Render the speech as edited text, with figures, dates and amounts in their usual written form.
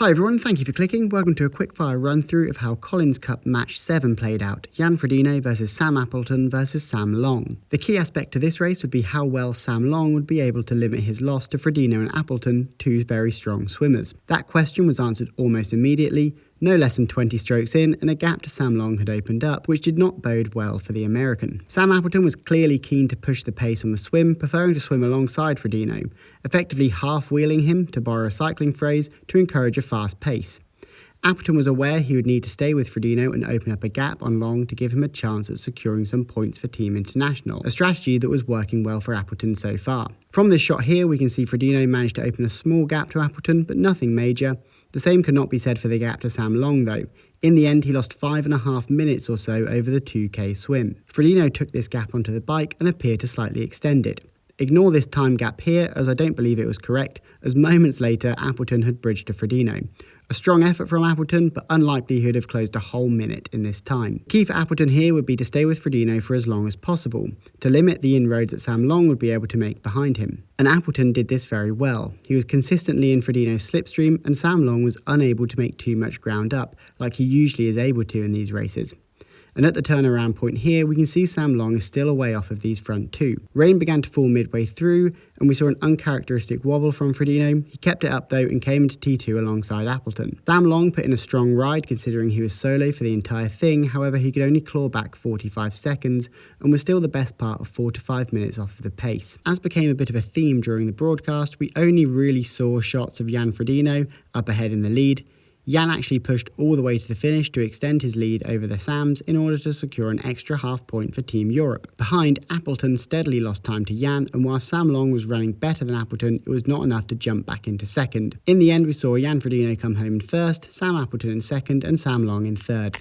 Hi everyone, thank you for clicking. Welcome to a quickfire run through of how Collins Cup Match 7 played out. Jan Frodeno versus Sam Appleton versus Sam Long. The key aspect to this race would be how well Sam Long would be able to limit his loss to Frodeno and Appleton, two very strong swimmers. That question was answered almost immediately. No less than 20 strokes in, and a gap to Sam Long had opened up, which did not bode well for the American. Sam Appleton was clearly keen to push the pace on the swim, preferring to swim alongside Frodeno, effectively half-wheeling him, to borrow a cycling phrase, to encourage a fast pace. Appleton was aware he would need to stay with Frodeno and open up a gap on Long to give him a chance at securing some points for Team International, a strategy that was working well for Appleton so far. From this shot here, we can see Frodeno managed to open a small gap to Appleton, but nothing major. The same could not be said for the gap to Sam Long though. In the end, he lost 5.5 minutes or so over the 2K swim. Frodeno took this gap onto the bike and appeared to slightly extend it. Ignore this time gap here, as I don't believe it was correct, as moments later Appleton had bridged to Frodeno. A strong effort from Appleton, but unlikely he would have closed a whole minute in this time. Key for Appleton here would be to stay with Frodeno for as long as possible, to limit the inroads that Sam Long would be able to make behind him. And Appleton did this very well. He was consistently in Frodeno's slipstream, and Sam Long was unable to make too much ground up, like he usually is able to in these races. And at the turnaround point here, we can see Sam Long is still a way off of these front two. Rain began to fall midway through, and we saw an uncharacteristic wobble from Frodeno. He kept it up though and came into T2 alongside Appleton. Sam Long put in a strong ride considering he was solo for the entire thing, however he could only claw back 45 seconds and was still the best part of 4 to 5 minutes off of the pace. As became a bit of a theme during the broadcast, we only really saw shots of Jan Frodeno up ahead in the lead. Jan actually pushed all the way to the finish to extend his lead over the Sams in order to secure an extra half point for Team Europe. Behind, Appleton steadily lost time to Jan, and while Sam Long was running better than Appleton, it was not enough to jump back into second. In the end, we saw Jan Frodeno come home in first, Sam Appleton in second, and Sam Long in third.